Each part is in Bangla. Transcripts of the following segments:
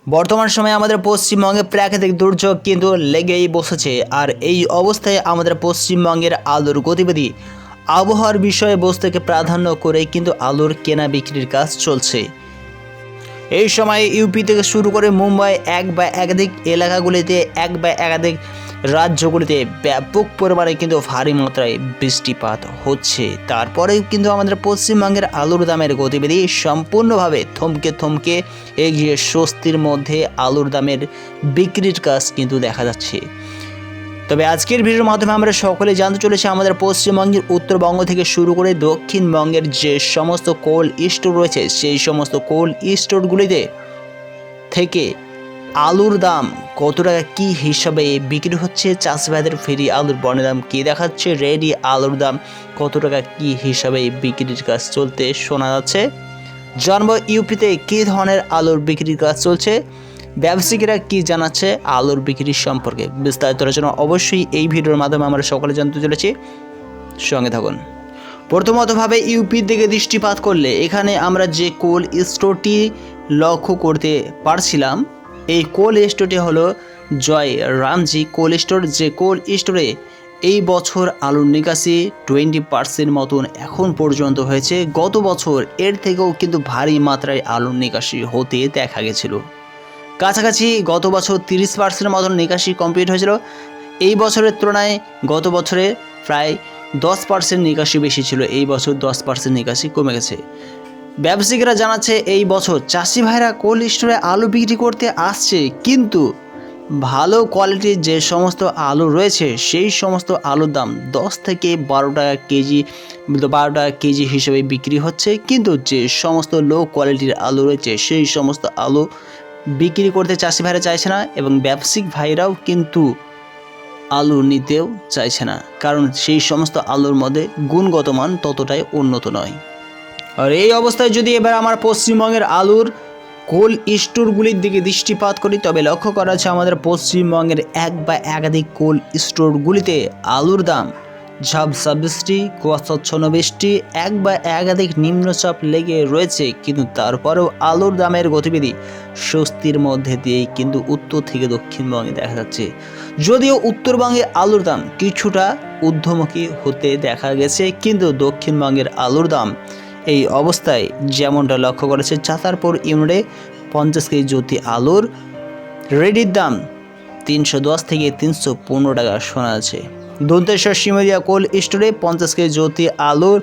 বর্তমান সময়ে আমাদের পশ্চিমবঙ্গে প্রাকৃতিক দুর্যোগ কিন্তু লেগেই বসেছে। আর এই অবস্থায় আমাদের পশ্চিমবঙ্গের আলুর গতিবিধি আবহাওয়ার বিষয়বস্তুকে প্রাধান্য করে কিন্তু আলুর কেনা বিক্রির কাজ চলছে। এই সময় ইউপি থেকে শুরু করে মুম্বাই এক বা একাধিক এলাকাগুলিতে এক বা একাধিক রাজ্যগুলিতে ব্যাপক পরিমাণে কিন্তু ভারী মাত্রায় বৃষ্টিপাত হচ্ছে। তারপরেও কিন্তু আমাদের পশ্চিমবঙ্গের আলুর দামের গতিবিধি সম্পূর্ণভাবে থমকে এগিয়ে স্বস্তির মধ্যে আলুর দামের বিক্রির কাজ কিন্তু দেখা যাচ্ছে। তবে আজকের ভিডিওর মাধ্যমে আমরা সকলে জানতে চলেছি আমাদের পশ্চিমবঙ্গের উত্তরবঙ্গ থেকে শুরু করে দক্ষিণবঙ্গের যে সমস্ত কোল্ড স্টোর রয়েছে সেই সমস্ত কোল্ড স্টোরগুলিতে থেকে আলুর দাম কত টাকা কী হিসাবে বিক্রি হচ্ছে, চাষি ভাইদের ফেরি আলুর বনের দাম কী দেখাচ্ছে, রেডি আলুর দাম কত টাকা কী হিসাবে বিক্রির কাজ চলতে শোনা যাচ্ছে। জানবো ইউপিতে কী ধরনের আলুর বিক্রির কাজ চলছে, ব্যবসায়ীরা কি জানাচ্ছে আলুর বিক্রির সম্পর্কে। বিস্তারিত আলোচনা অবশ্যই এই ভিডিওর মাধ্যমে আমরা সকলে জানতে চলেছি, সঙ্গে থাকুন। প্রথমতভাবে ইউপির দিকে দৃষ্টিপাত করলে এখানে আমরা যে কোল্ড স্টোরটি লক্ষ্য করতে পারছিলাম, এই কোল্ড স্টোরটি হলো জয় রামজি কোল্ড স্টোর। যে কোল্ড স্টোরে এই বছর আলুর নিকাশি 20% মতন এখন পর্যন্ত হয়েছে। গত বছর এর থেকেও কিন্তু ভারী মাত্রায় আলুর নিকাশি হতে দেখা গেছিলো। কাছাকাছি গত বছর 30% মতন নিকাশি কমপ্লিট হয়েছিল। এই বছরের তুলনায় গত বছরে প্রায় 10% নিকাশি বেশি ছিল, এই বছর 10% নিকাশি কমে গেছে। ব্যবসায়ীরা জানাচ্ছে এই বছর চাষি ভাইরা কোল্ড স্টোরে আলু বিক্রি করতে আসছে, কিন্তু ভালো কোয়ালিটির যে সমস্ত আলু রয়েছে সেই সমস্ত আলুর দাম 10 থেকে 12 টাকা কেজি 12 টাকা কেজি হিসেবে বিক্রি হচ্ছে। কিন্তু যে সমস্ত লো কোয়ালিটির আলু রয়েছে সেই সমস্ত আলু বিক্রি করতে চাষি ভাইরা চাইছে না, এবং ব্যবসায়িক ভাইরাও কিন্তু আলু নিতেও চাইছে না, কারণ সেই সমস্ত আলুর মধ্যে গুণগত মান ততটাই উন্নত নয়। আর এই অবস্থায় যদি এবার আমার পশ্চিমবঙ্গের আলুর কোল্ড স্টোরগুলির দিকে দৃষ্টিপাত করি, তবে লক্ষ্য করা যাচ্ছে আমাদের পশ্চিমবঙ্গের এক বা একাধিক কোল্ড স্টোরগুলিতে আলুর দাম ঝাপসা বৃষ্টি, কুয়াশাচ্ছন্ন বৃষ্টি, এক বা একাধিক নিম্নচাপ লেগে রয়েছে, কিন্তু তারপরেও আলুর দামের গতিবিধি স্বস্তির মধ্যে দিয়েই কিন্তু উত্তর থেকে দক্ষিণবঙ্গে দেখা যাচ্ছে। যদিও উত্তরবঙ্গে আলুর দাম কিছুটা ঊর্ধ্বমুখী হতে দেখা গেছে, কিন্তু দক্ষিণবঙ্গের আলুর দাম এই অবস্থায় যেমনটা লক্ষ্য করেছে চাতারপুর ইউনিটে 50 কেজি জ্যোতি আলুর রেডির দাম 310 থেকে 315 টাকা শোনা যাচ্ছে। দন্তেশ্বর সিমরিয়া কোল্ড স্টোরে 50 কেজি জ্যোতি আলুর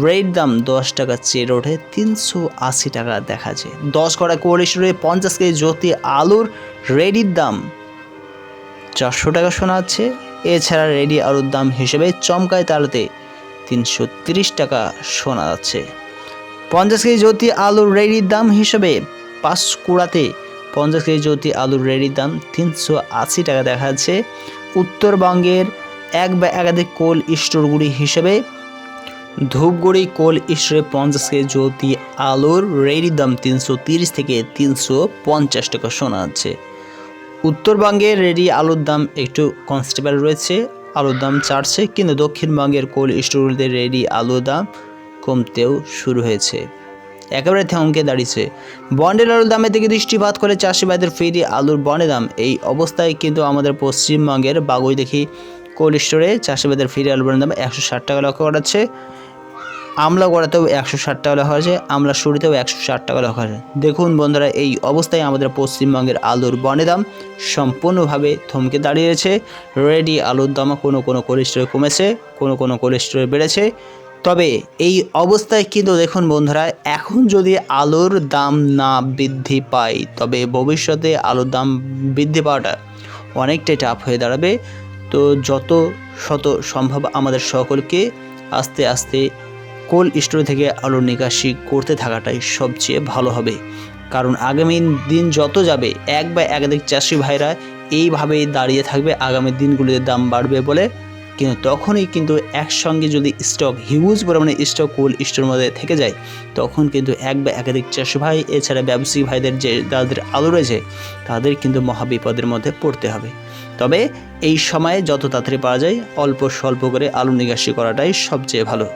রেট দাম 10 টাকা চেয়ে ওঠে 380 টাকা দেখা যায়। 10 কড়া কোল্ড স্টোরে 50 কেজি জ্যোতি আলুর রেডির দাম 400 টাকা শোনা যাচ্ছে। এছাড়া রেডি আলুর দাম হিসেবে চমকায় তালুতে 330 টাকা শোনা যাচ্ছে। 50 কেজি জ্যোতি আলুর রেডির দাম হিসেবে পাঁশকুড়াতে 50 কেজি জ্যোতি আলুর রেডির দাম 380 টাকা দেখা যাচ্ছে। উত্তরবঙ্গের এক বা একাধিক কোল্ড স্টোরগুলি হিসেবে ধূপগুড়ি কোল্ড স্টোরে 50 কেজি জ্যোতি আলুর রেডির দাম 330 থেকে 350 টাকা শোনা যাচ্ছে। উত্তরবঙ্গের রেডি আলুর দাম একটু কনস্টেবল রয়েছে, আলুর দাম চাড়ছে, কিন্তু দক্ষিণবঙ্গের কোল্ড স্টোরগুলিতে রেডি আলুর দাম কমতেও শুরু হয়েছে, একেবারে থমকে দাঁড়িয়েছে। বন্ডেল আলুর দামের দিকে দৃষ্টিপাত করে চাষি ভাইদের ফেরি আলুর বন্ডের দাম এই অবস্থায় কিন্তু আমাদের পশ্চিমবঙ্গের বাগুইদিঘি কোল্ড স্টোরে চাষি ভাইদের ফেরি আলুর বন্ডের দাম 160 টাকা লক্ষ্য করা যাচ্ছে। আমলাগড়াতেও 160 টাকা লেখা হয়েছে, আমলাশুড়িতেও 160 টাকা লেখা হয়েছে। দেখুন বন্ধুরা, এই অবস্থায় আমাদের পশ্চিমবঙ্গের আলুর বনের দাম সম্পূর্ণভাবে থমকে দাঁড়িয়েছে। রেডি আলুর দাম কোনো কোল্ড স্টোরে কমেছে, কোনো কোল্ড স্টোরে বেড়েছে। তবে এই অবস্থায় কিন্তু দেখুন বন্ধুরা, এখন যদি আলুর দাম না বৃদ্ধি পায় তবে ভবিষ্যতে আলুর দাম বৃদ্ধি পাওয়াটা অনেকটাই টাফ হয়ে দাঁড়াবে। তো যত শত সম্ভব আমাদের সকলকে আস্তে আস্তে কোল্ড স্টোর থেকে আলুর নিকাশি করতে থাকাটাই সবচেয়ে ভালো হবে, কারণ আগামী দিন যত যাবে এক বা একাধিক চাষি ভাইরা এইভাবেই দাঁড়িয়ে থাকবে আগামী দিনগুলিতে দাম বাড়বে বলে। কিন্তু তখনই কিন্তু একসঙ্গে যদি স্টক হিউজ পরিমাণে স্টক কোল্ড স্টোরের মধ্যে থেকে যায়, তখন কিন্তু এক বা একাধিক চাষি ভাই এছাড়া ব্যবসায়ী ভাইদের যে যাদের আলু রয়েছে তাদের কিন্তু মহাবিপদের মধ্যে পড়তে হবে। তবে এই সময়ে যত তাড়াতাড়ি পাওয়া যায় অল্প স্বল্প করে আলু নিকাশি করাটাই সবচেয়ে ভালো।